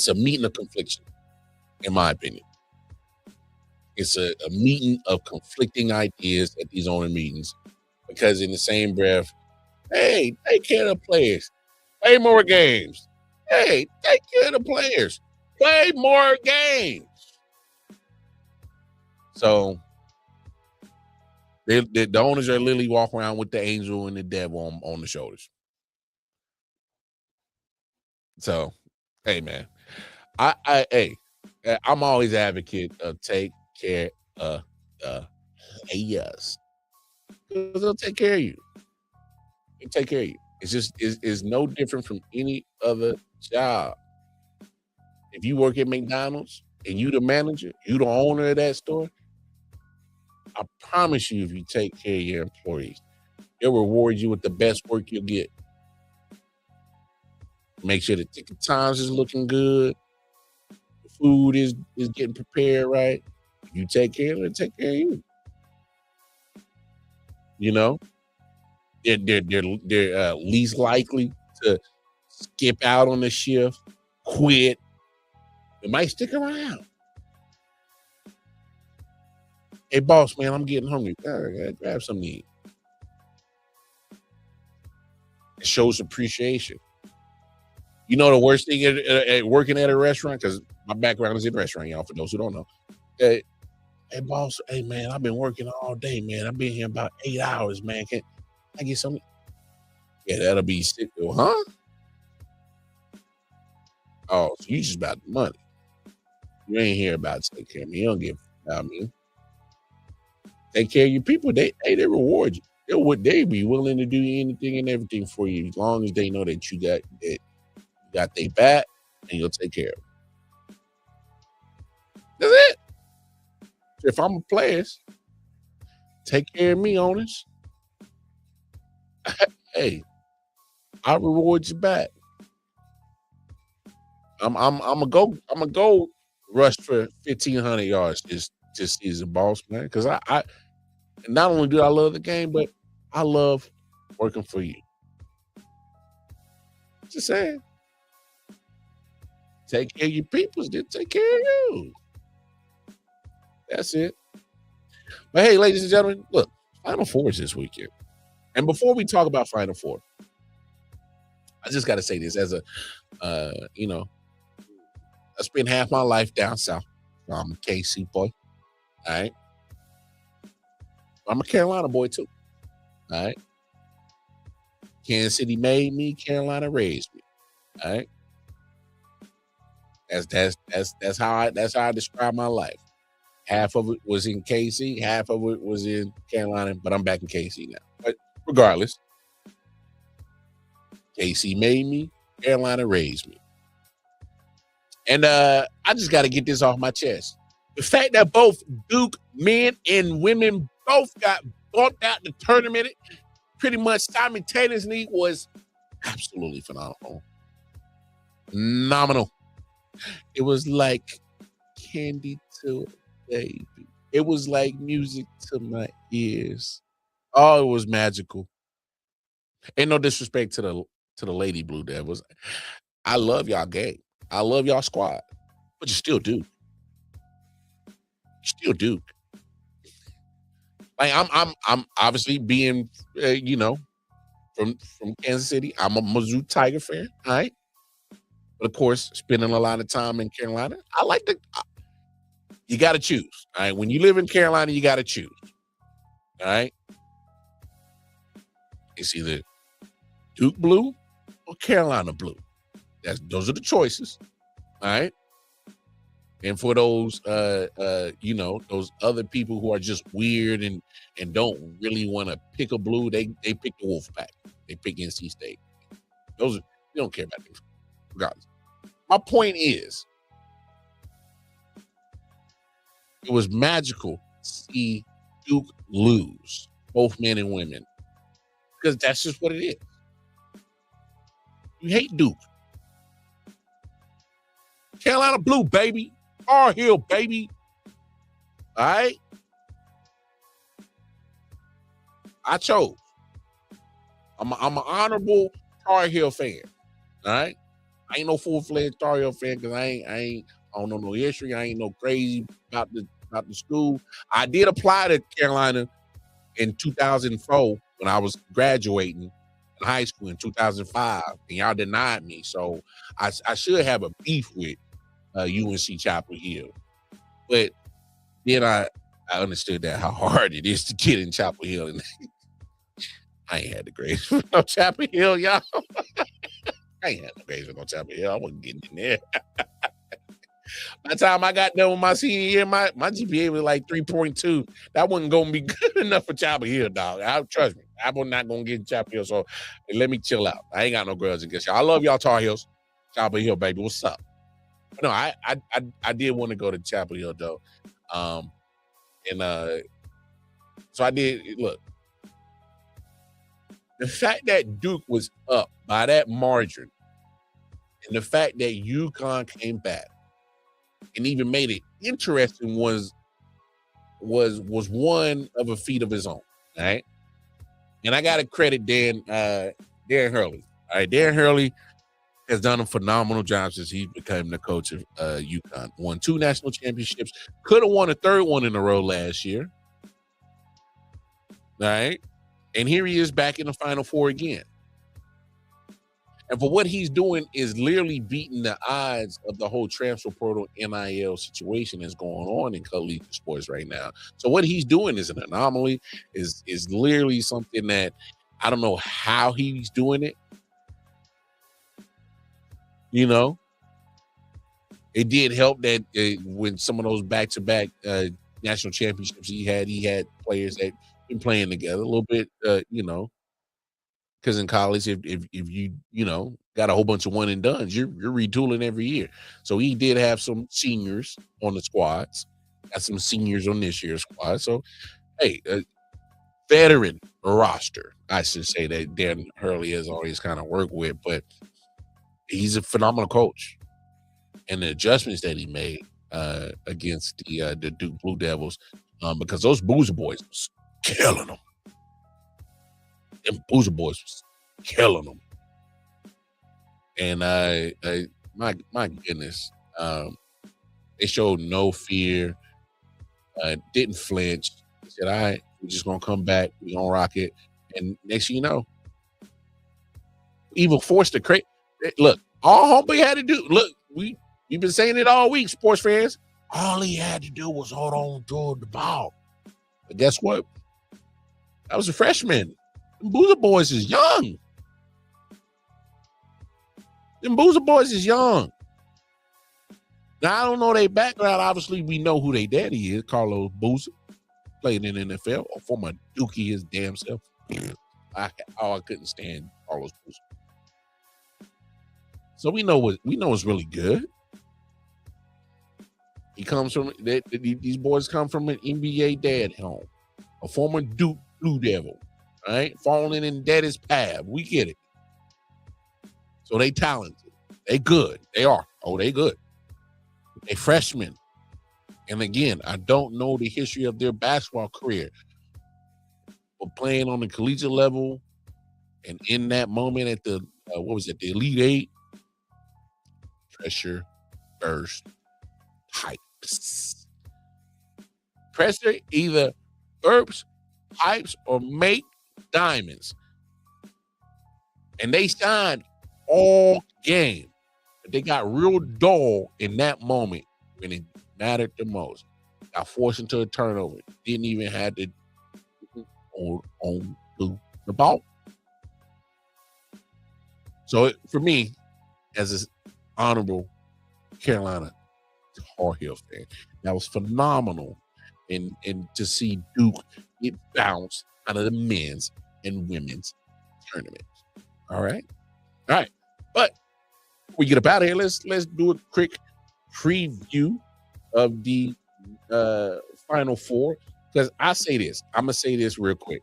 a meeting of confliction, in my opinion. It's a meeting of conflicting ideas at these owner meetings, because in the same breath, hey, take care of the players. Play more games. Hey, take care of the players. Play more games. So the owners are literally walking around with the angel and the devil on the shoulders. So, hey, man, I'm always advocate of take care of the players, because they'll take care of you. They'll take care of you. It's just is no different from any other job. If you work at McDonald's and you the manager, you the owner of that store, I promise you, if you take care of your employees, they'll reward you with the best work you'll get. Make sure the ticket times is looking good. The food is getting prepared right. You take care of it, take care of you. They're least likely to skip out on the shift, quit. They might stick around. Hey, boss, man, I'm getting hungry. Grab something to eat. It shows appreciation. The worst thing at working at a restaurant, because my background is in restaurant, y'all, for those who don't know. Hey, boss, hey, man, I've been working all day, man. I've been here about 8 hours, man. Can I get something? Yeah, that'll be sick, though, huh? Oh, so you just about the money. You ain't here about to take care of me. You don't give about me. Take care of your people. They reward you. They be willing to do anything and everything for you, as long as they know that you got their back and you'll take care of them. That's it. If I'm a player, take care of me, owners. Hey, I'll reward you back. I'm gonna go rush for 1,500 yards this season, boss, man. Because I not only do I love the game, but I love working for you. Just saying. Take care of your peoples, then take care of you. That's it. But hey, ladies and gentlemen, look, Final Four is this weekend. And before we talk about Final Four, I just got to say this as I spent half my life down south. I'm a KC boy. All right. I'm a Carolina boy too. All right. Kansas City made me, Carolina raised me. All right. That's how I describe my life. Half of it was in KC, half of it was in Carolina, but I'm back in KC now. But regardless, KC made me, Carolina raised me. And I just got to get this off my chest. The fact that both Duke men and women both got bumped out the tournament pretty much simultaneously was absolutely phenomenal. Phenomenal. It was like candy to a baby. It was like music to my ears. Oh, it was magical. Ain't no disrespect to the Lady Blue Devils. I love y'all game. I love y'all squad, but you still Duke. You still Duke. Like I'm obviously being, from Kansas City. I'm a Mizzou Tiger fan. All right, but of course, spending a lot of time in Carolina, I like to. You got to choose. All right, when you live in Carolina, you got to choose. All right, it's either Duke blue or Carolina blue. Those are the choices. All right. And for those those other people who are just weird and don't really want to pick a blue, they pick the Wolfpack. They pick NC State. They don't care about them regardless. My point is, it was magical to see Duke lose, both men and women, because that's just what it is. You hate Duke. Carolina blue, baby. Tar Heel, baby. All right? I chose. I'm an honorable Tar Heel fan. All right? I ain't no full-fledged Tar Heel fan because I don't know no history. I ain't no crazy about the school. I did apply to Carolina in 2004 when I was graduating in high school in 2005, and y'all denied me. So I should have a beef with UNC Chapel Hill. But then I understood that how hard it is to get in Chapel Hill. And I ain't had the grades for no Chapel Hill, y'all. I ain't had no grades for no Chapel Hill. I wasn't getting in there. By the time I got done with my senior year, my GPA was like 3.2. That wasn't going to be good enough for Chapel Hill, dog. Trust me. I was not going to get in Chapel Hill, so let me chill out. I ain't got no grudge against y'all. I love y'all Tar Heels. Chapel Hill, baby. What's up? No, I did want to go to Chapel Hill, though. So I did. Look, the fact that Duke was up by that margin and the fact that UConn came back and even made it interesting was one of a feat of his own, all right? And I got to credit Darren Hurley. All right, Darren Hurley has done a phenomenal job since he became the coach of UConn. Won 2 national championships. Could have won a 3rd one in a row last year. All right. And here he is back in the Final Four again. And for what he's doing is literally beating the odds of the whole transfer portal NIL situation that's going on in collegiate sports right now. So what he's doing is an anomaly, is literally something that I don't know how he's doing it. You know, it did help that when some of those back-to-back national championships he had players that been playing together a little bit, because in college, if you got a whole bunch of one and dones, you're retooling every year. So he did have some seniors on the squads, got some seniors on this year's squad. So, hey, veteran roster, I should say, that Darren Hurley has always kind of worked with, but he's a phenomenal coach, and the adjustments that he made against the Duke Blue Devils, because those Boozer boys was killing them. Them Boozer boys was killing them, and my goodness, they showed no fear, didn't flinch. They said, "All right, we're just gonna come back. We're gonna rock it." And next thing you know, even forced to create. Look, all homeboy had to do. Look, we've been saying it all week, sports fans. All he had to do was hold on to the ball. But guess what? That was a freshman. Them Boozer boys is young. Them Boozer boys is young. Now, I don't know their background. Obviously, we know who their daddy is. Carlos Boozer. Played in the NFL. Or former Dookie his damn self. I couldn't stand Carlos Boozer. So we know it's really good. He comes from these boys come from an NBA dad home, a former Duke Blue Devil, right? Falling in daddy's path. We get it. So they talented. They good. They are. Oh, they good. They freshmen. And again, I don't know the history of their basketball career, but playing on the collegiate level and in that moment at the the Elite Eight, pressure, burst, hypes. Pressure either burps, hypes, or make diamonds. And they shined all game. But they got real dull in that moment when it mattered the most. Got forced into a turnover. Didn't even have to on the ball. So for me, as an honorable Carolina Tar Heel fan, that was phenomenal. And to see Duke get bounced out of the men's and women's tournaments. All right. But before we get up out of here, let's do a quick preview of the Final Four. Because I say this, I'm gonna say this real quick.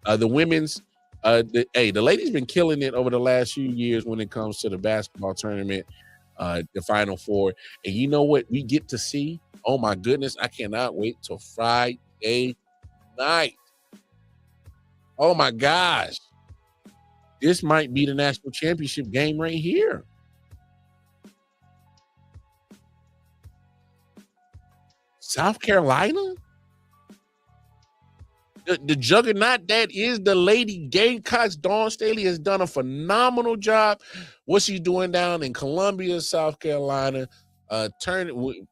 The women's, the ladies been killing it over the last few years when it comes to the basketball tournament, the Final Four. And you know what we get to see? Oh my goodness, I cannot wait till Friday night. Oh my gosh. This might be the national championship game right here. South Carolina? The juggernaut that is the Lady Gamecocks. Dawn Staley has done a phenomenal job. What she's doing down in Columbia, South Carolina, she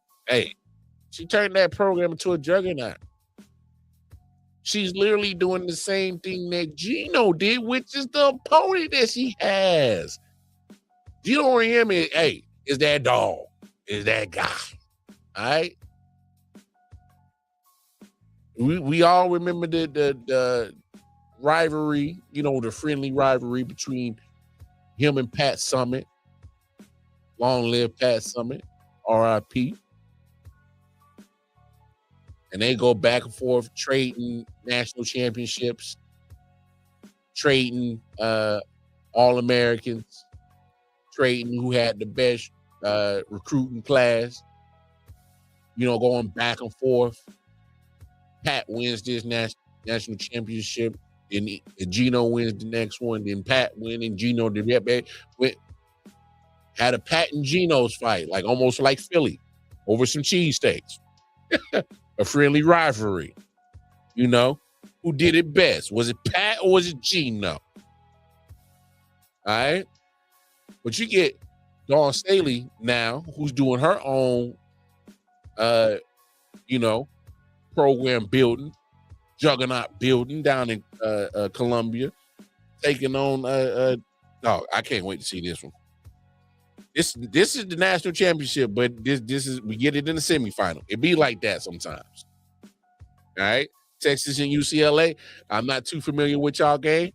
turned that program into a juggernaut. She's literally doing the same thing that Gino did, which is the opponent that she has. Gino Riem is that dog, is that guy. All right. We all remember the rivalry, the friendly rivalry between him and Pat Summitt. Long live Pat Summitt, R.I.P. And they go back and forth trading national championships, trading All-Americans, trading who had the best recruiting class, going back and forth. Pat wins this national championship, and Gino wins the next one. Then Pat wins, and Gino had a Pat and Gino's fight, almost like Philly, over some cheesesteaks. A friendly rivalry. Who did it best? Was it Pat or was it Gino? All right, but you get Dawn Staley now, who's doing her own, program building, juggernaut building down in Columbia, taking on I can't wait to see this one. This is the national championship, but this is, we get it in the semifinal. It be like that sometimes. All right, Texas and UCLA. I'm not too familiar with y'all game,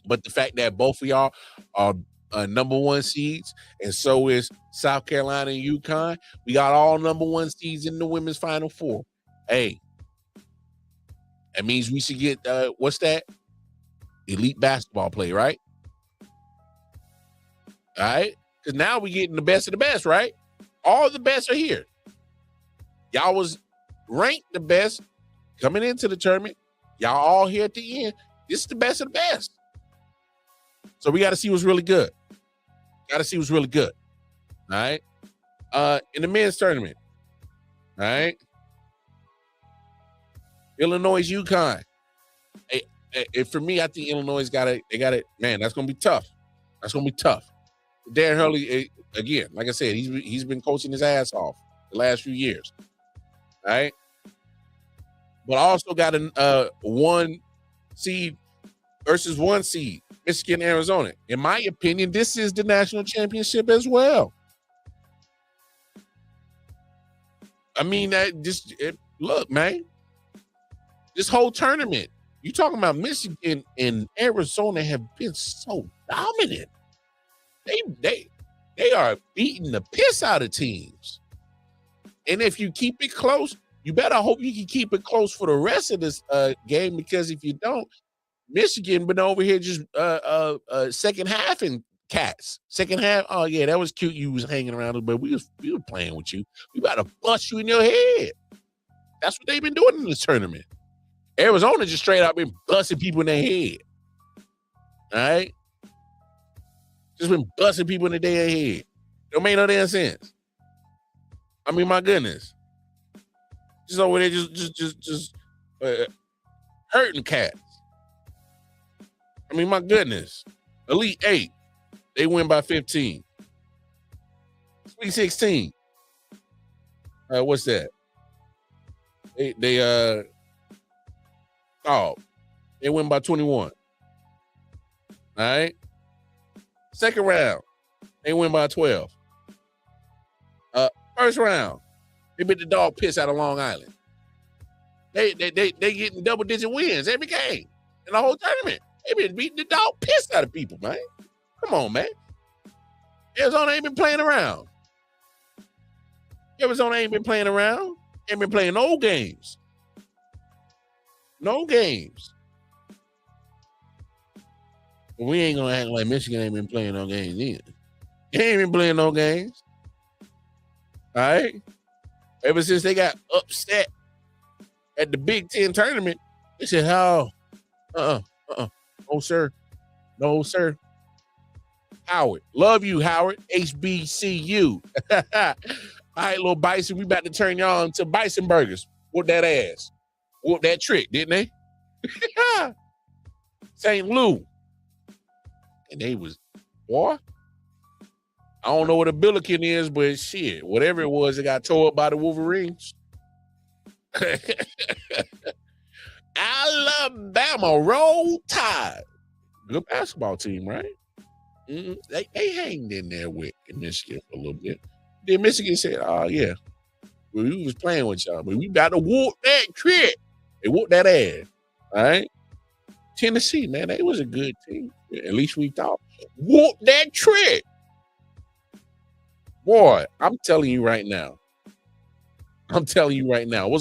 but the fact that both of y'all are number one seeds, and so is South Carolina and UConn. We got all number one seeds in the women's Final Four. Hey, that means we should get what's that? Elite basketball play, right? All right, because now we're getting the best of the best, right? All the best are here. Y'all was ranked the best coming into the tournament. Y'all all here at the end. This is the best of the best. So we got to see what's really good. All right. In the men's tournament. All right. Illinois, UConn. For me, I think Illinois got it. Man, that's gonna be tough. Darren Hurley, again, like I said, he's been coaching his ass off the last few years. All right. But I also got a 1 seed versus 1 seed, Michigan, Arizona. In my opinion, this is the national championship as well. I mean, look, man, this whole tournament, you talking about Michigan and Arizona have been so dominant. They are beating the piss out of teams. And if you keep it close, you better hope you can keep it close for the rest of this game, because if you don't, Michigan been over here just second half and cats. Second half, oh yeah, that was cute. You was hanging around, but we were playing with you. We about to bust you in your head. That's what they've been doing in this tournament. Arizona just straight out been busting people in their head. All right? Just been busting people in the damn head. Don't make no damn sense. I mean, my goodness. Just over there just hurting cats. I mean, my goodness. Elite 8. They win by 15. Sweet 16. What's that? They win by 21. All right. Second round, they win by 12. First round, they beat the dog piss out of Long Island. They getting double-digit wins every game in the whole tournament. They been beating the dog piss out of people, man. Come on, man. Arizona ain't been playing around. Arizona ain't been playing around. Ain't been playing no games. No games. We ain't gonna act like Michigan ain't been playing no games either. They ain't been playing no games. All right? Ever since they got upset at the Big Ten tournament, they said, oh, no, sir. No, sir. Howard. Love you, Howard. HBCU. All right, little Bison, we about to turn y'all into Bison burgers. Whoop that ass. Whoop that trick, didn't they? St. Lou. And they was, boy, I don't know what a billiken is, but shit, whatever it was, it got tore up by the Wolverines. Alabama, Roll Tide. Good basketball team, right? They hanged in there with Michigan for a little bit. Then Michigan said, oh, yeah, we was playing with y'all, but we got to whoop that trick. They whooped that ass, all right? Tennessee, man, they was a good team. At least we thought. Whoop that trick. Boy, I'm telling you right now. What's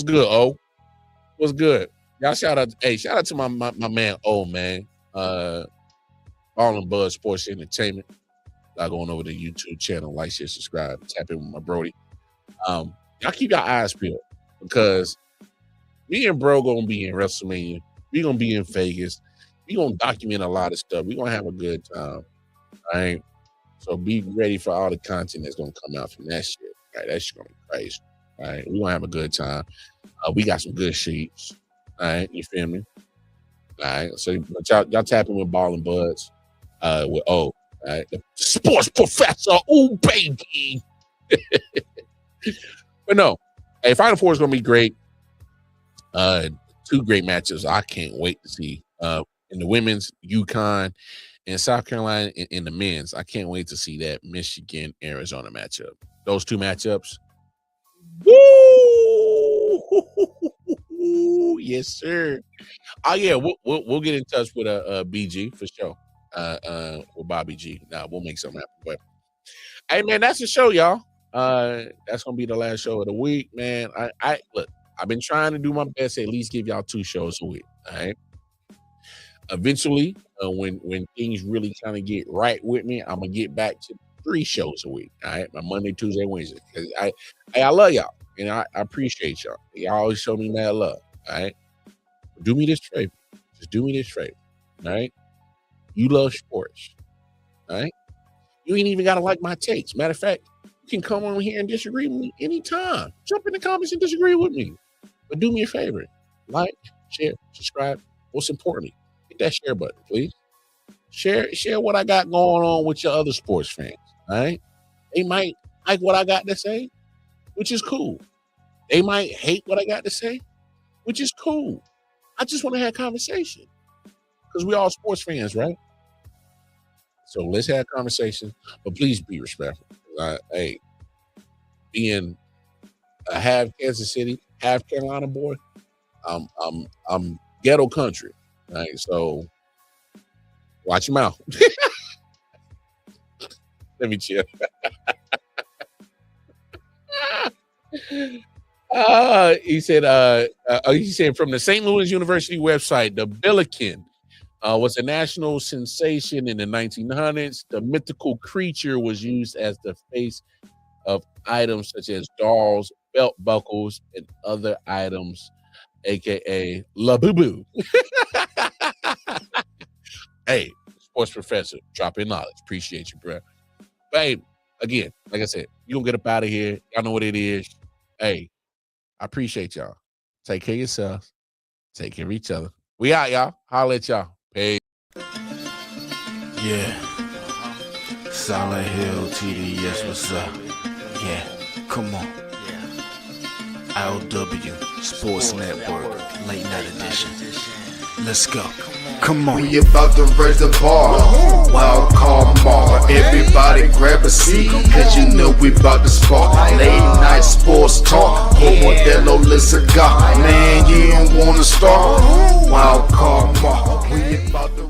good, O? What's good? Y'all shout out to my man O, man. All in Buzz Sports Entertainment. Y'all going over to the YouTube channel, like, share, subscribe, tap in with my Brody. Y'all keep your eyes peeled, because me and bro gonna be in WrestleMania. We gonna be in Vegas. We gonna document a lot of stuff. We gonna have a good time. All right. So be ready for all the content that's gonna come out from that shit. All right, that shit gonna be crazy. All right, we gonna have a good time. We got some good sheets. All right, you feel me? All right. So y'all tapping with Ball and Buds. With O. All right, the sports professor. Ooh, baby. But no, hey, Final Four is gonna be great. Two great matches. I can't wait to see. In the women's, UConn, and South Carolina in the men's. I can't wait to see that Michigan-Arizona matchup. Those two matchups. Woo! Yes, sir. Oh yeah, we'll get in touch with BG for sure. With Bobby G. Nah, we'll make something happen. But hey, man, that's the show, y'all. That's gonna be the last show of the week, man. I look. I've been trying to do my best to at least give y'all 2 shows a week. All right. Eventually, when things really kind of get right with me, I'm gonna get back to 3 shows a week. All right, my Monday, Tuesday, Wednesday. Cause I love y'all, and I appreciate y'all. Y'all always show me mad love. All right, do me this favor. Just do me this favor. All right, you love sports. All right, you ain't even gotta like my takes. Matter of fact, you can come on here and disagree with me anytime. Jump in the comments and disagree with me. But do me a favor. Like, share, subscribe. Most importantly, hit that share button, please. Share what I got going on with your other sports fans. All right? They might like what I got to say, which is cool. They might hate what I got to say, which is cool. I just want to have conversation. Because we all sports fans, right? So let's have conversation, but please be respectful. Hey, being a half Kansas City, half Carolina boy, I'm ghetto country, right? So watch your mouth. Let me chill. He said from the St. Louis University website, the Billiken was a national sensation in the 1900s. The mythical creature was used as the face of items such as dolls, belt buckles, and other items, aka La Boo Boo. Hey, sports professor, drop in knowledge. Appreciate you, bro. But hey, again, like I said, you gonna get up out of here. Y'all know what it is. Hey, I appreciate y'all. Take care of yourselves. Take care of each other. We out, y'all. Holla at y'all. Peace. Yeah. Silent Hill TDS, what's up? Yeah, come on. I.O.W. Sports Network, late night edition. Let's go. Come on. We about to raise the bar. Wild card mark. Everybody grab a seat, cause you know we about to spark. Late night sports talk. Modelo cigar. Man, you don't wanna start. Wild card mark. We about to